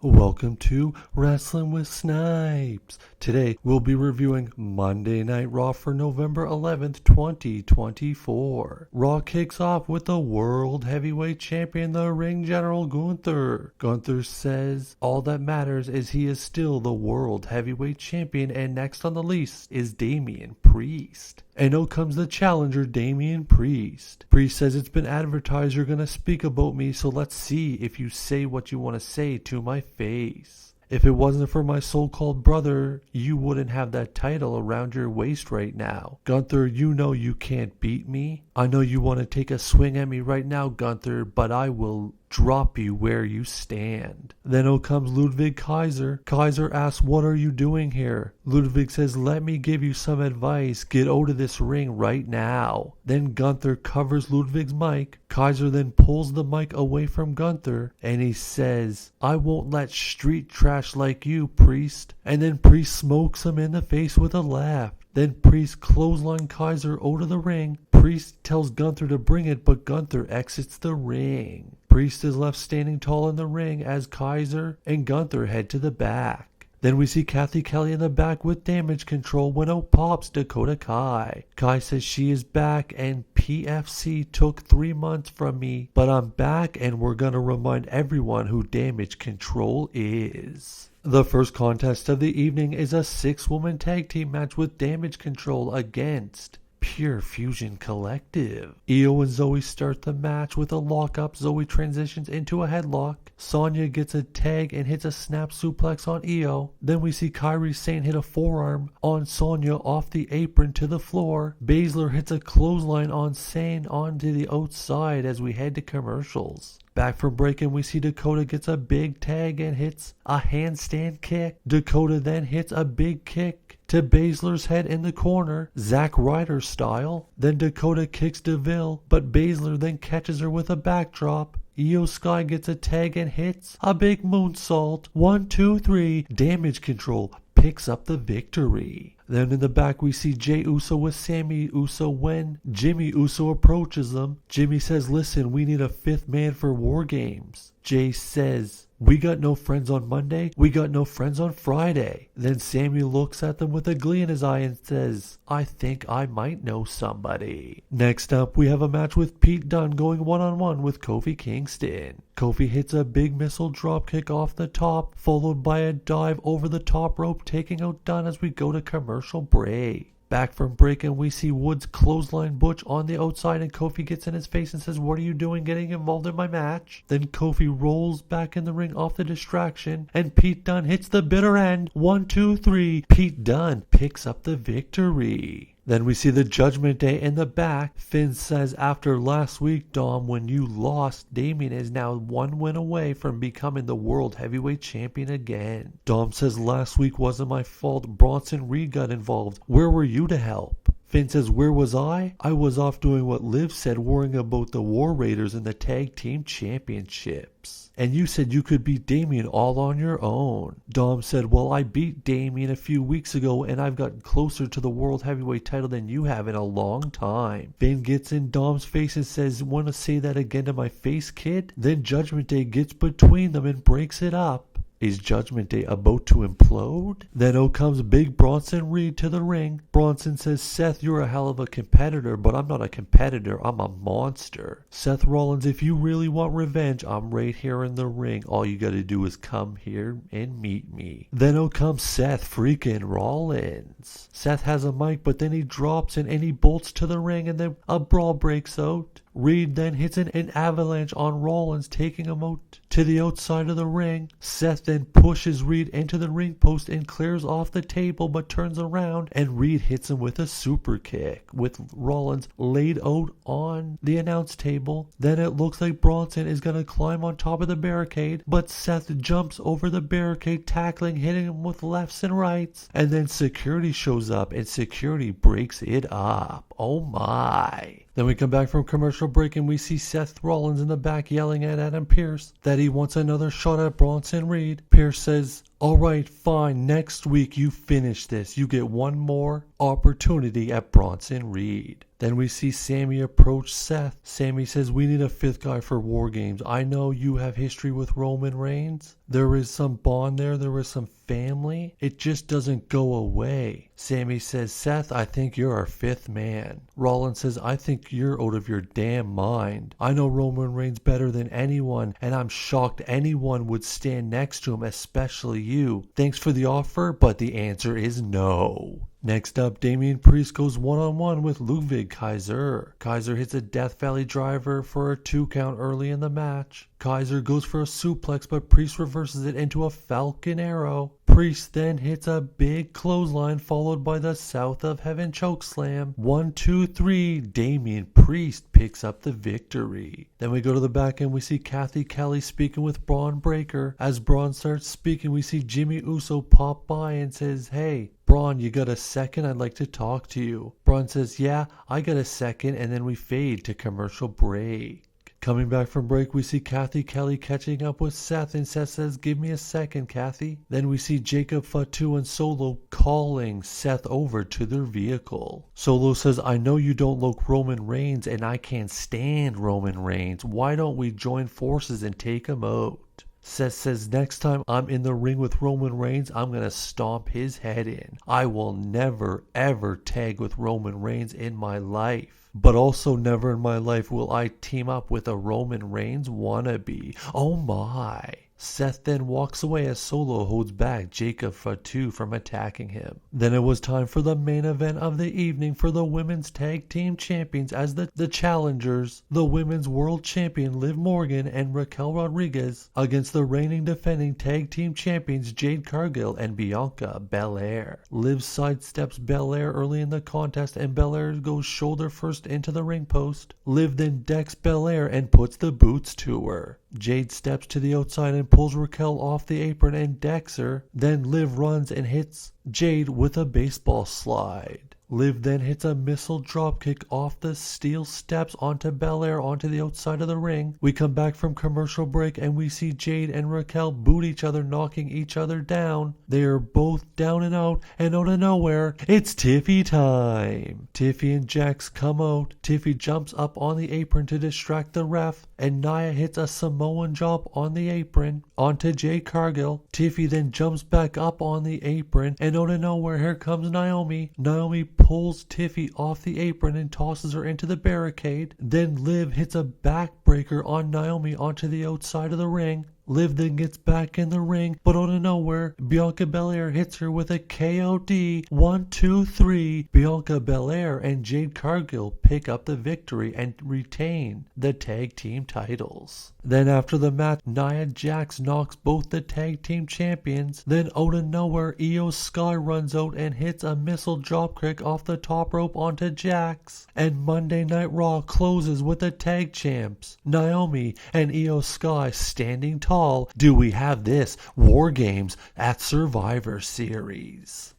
Welcome to Wrestling with Snipes. Today we'll be reviewing Monday Night Raw for November 11th, 2024. Raw kicks off with the World Heavyweight Champion, the Ring General Gunther. Gunther says all that matters is he is still the World Heavyweight Champion, and next on the list is Damian Priest. And out comes the challenger, Damian Priest. Priest says it's been advertised you're gonna speak about me, so let's see if you say what you want to say to my face. If it wasn't for my so-called brother, you wouldn't have that title around your waist right now. Gunther, you know you can't beat me. I know you want to take a swing at me right now, Gunther, but I will drop you where you stand. Then out comes Ludwig Kaiser. Kaiser asks, what are you doing here? Ludwig says, let me give you some advice. Get out of this ring right now. Then Gunther covers Ludwig's mic. Kaiser then pulls the mic away from Gunther and he says, I won't let street trash like you, Priest. And then Priest smokes him in the face with a left. Then Priest clothesline Kaiser out of the ring. Priest tells Gunther to bring it, but Gunther exits the ring. Priest is left standing tall in the ring as Kaiser and Gunther head to the back. Then we see Kathy Kelly in the back with damage control when out pops Dakota Kai. Kai says she is back and PFC took 3 months from me, but I'm back and we're gonna remind everyone who damage control is. The first contest of the evening is a 6-woman tag team match with Damage Control against Pure Fusion Collective. Io and Zoe start the match with a lockup. Zoe transitions into a headlock. Sonya gets a tag and hits a snap suplex on Io. Then we see Kairi Sane hit a forearm on Sonya off the apron to the floor. Baszler hits a clothesline on Sane onto the outside as we head to commercials. Back from break and we see Dakota gets a big tag and hits a handstand kick. Dakota then hits a big kick to Baszler's head in the corner, Zack Ryder style. Then Dakota kicks DeVille, but Baszler then catches her with a backdrop. Io Sky gets a tag and hits a big moonsault. 1, 2, 3, Damage Control picks up the victory. Then in the back we see Jey Uso with Sami Uso when Jimmy Uso approaches them. Jimmy says, listen, we need a 5th man for WarGames. Jey says, we got no friends on Monday, we got no friends on Friday. Then Sami looks at them with a glee in his eye and says, I think I might know somebody. Next up we have a match with Pete Dunne going one-on-one with Kofi Kingston. Kofi hits a big missile dropkick off the top, followed by a dive over the top rope, taking out Dunne as we go to commercial break. Back from break and we see Woods clothesline Butch on the outside and Kofi gets in his face and says, what are you doing getting involved in my match? Then Kofi rolls back in the ring off the distraction and Pete Dunne hits the bitter end. 1, 2, 3. Pete Dunne picks up the victory. Then we see the Judgment Day in the back. Finn says, after last week, Dom, when you lost, Damian is now 1 win away from becoming the World Heavyweight Champion again. Dom says, last week wasn't my fault. Bronson Reed got involved. Where were you to help? Finn says, where was I? I was off doing what Liv said, worrying about the War Raiders and the Tag Team Championships. And you said you could beat Damian all on your own. Dom said, well, I beat Damian a few weeks ago and I've gotten closer to the World Heavyweight title than you have in a long time. Finn gets in Dom's face and says, want to say that again to my face, kid? Then Judgment Day gets between them and breaks it up. Is Judgment Day about to implode? Then out comes Big Bronson Reed to the ring. Bronson says, Seth, you're a hell of a competitor, but I'm not a competitor, I'm a monster. Seth Rollins, if you really want revenge, I'm right here in the ring. All you gotta do is come here and meet me. Then out comes Seth freaking Rollins. Seth has a mic, but then he drops it and he bolts to the ring and then a brawl breaks out. Reed then hits an avalanche on Rollins, taking him out to the outside of the ring. Seth then pushes Reed into the ring post and clears off the table, but turns around and Reed hits him with a super kick with Rollins laid out on the announce table. Then it looks like Bronson is going to climb on top of the barricade, but Seth jumps over the barricade, tackling, hitting him with lefts and rights. And then security shows up and security breaks it up. Oh my. Then we come back from commercial break and we see Seth Rollins in the back yelling at Adam Pearce that he wants another shot at Bronson Reed. Pearce says, Alright, fine, next week you finish this. You get one more opportunity at Bronson Reed. Then we see Sammy approach Seth. Sammy says, we need a fifth guy for WarGames. I know you have history with Roman Reigns. There is some bond there. There is some family. It just doesn't go away. Sammy says, Seth, I think you're our fifth man. Rollins says, I think you're out of your damn mind. I know Roman Reigns better than anyone, and I'm shocked anyone would stand next to him, especially you. Thanks for the offer, but the answer is no. Next up, Damian Priest goes one-on-one with Ludwig Kaiser. Kaiser hits a Death Valley driver for a 2 count early in the match. Kaiser goes for a suplex, but Priest reverses it into a Falcon Arrow. Priest then hits a big clothesline followed by the South of Heaven chokeslam. 1, 2, 3, Damian Priest picks up the victory. Then we go to the back end, we see Kathy Kelly speaking with Braun Breaker. As Braun starts speaking, we see Jimmy Uso pop by and says, hey, Braun, you got a second? I'd like to talk to you. Braun says, yeah, I got a second, and then we fade to commercial break. Coming back from break, we see Kathy Kelly catching up with Seth, and Seth says, give me a second, Kathy. Then we see Jacob Fatu and Solo calling Seth over to their vehicle. Solo says, I know you don't like Roman Reigns, and I can't stand Roman Reigns. Why don't we join forces and take him out? Seth says, next time I'm in the ring with Roman Reigns, I'm going to stomp his head in. I will never, ever tag with Roman Reigns in my life. But also never in my life will I team up with a Roman Reigns wannabe. Oh my. Seth then walks away as Solo holds back Jacob Fatu from attacking him. Then it was time for the main event of the evening for the women's tag team champions as the challengers, the women's world champion Liv Morgan and Raquel Rodriguez against the reigning defending tag team champions Jade Cargill and Bianca Belair. Liv sidesteps Belair early in the contest and Belair goes shoulder first into the ring post. Liv then decks Belair and puts the boots to her. Jade steps to the outside and pulls Raquel off the apron and decks her. Then Liv runs and hits Jade with a baseball slide. Liv then hits a missile dropkick off the steel steps onto Belair onto the outside of the ring. We come back from commercial break and we see Jade and Raquel boot each other, knocking each other down. They are both down and out of nowhere, it's Tiffy time. Tiffy and Jax come out. Tiffy jumps up on the apron to distract the ref, and Nia hits a Samoan drop on the apron onto Jade Cargill. Tiffy then jumps back up on the apron, and out of nowhere, here comes Naomi. Naomi pulls Tiffy off the apron and tosses her into the barricade. Then Liv hits a backbreaker on Naomi onto the outside of the ring. Liv then gets back in the ring, but out of nowhere, Bianca Belair hits her with a KOD. 1, 2, 3. Bianca Belair and Jade Cargill pick up the victory and retain the tag team titles. Then after the match, Nia Jax knocks both the tag team champions. Then out of nowhere, Io Sky runs out and hits a missile dropkick off the top rope onto Jax. And Monday Night Raw closes with the tag champs, Naomi and Io Sky, standing tall. Do we have this WarGames at Survivor Series?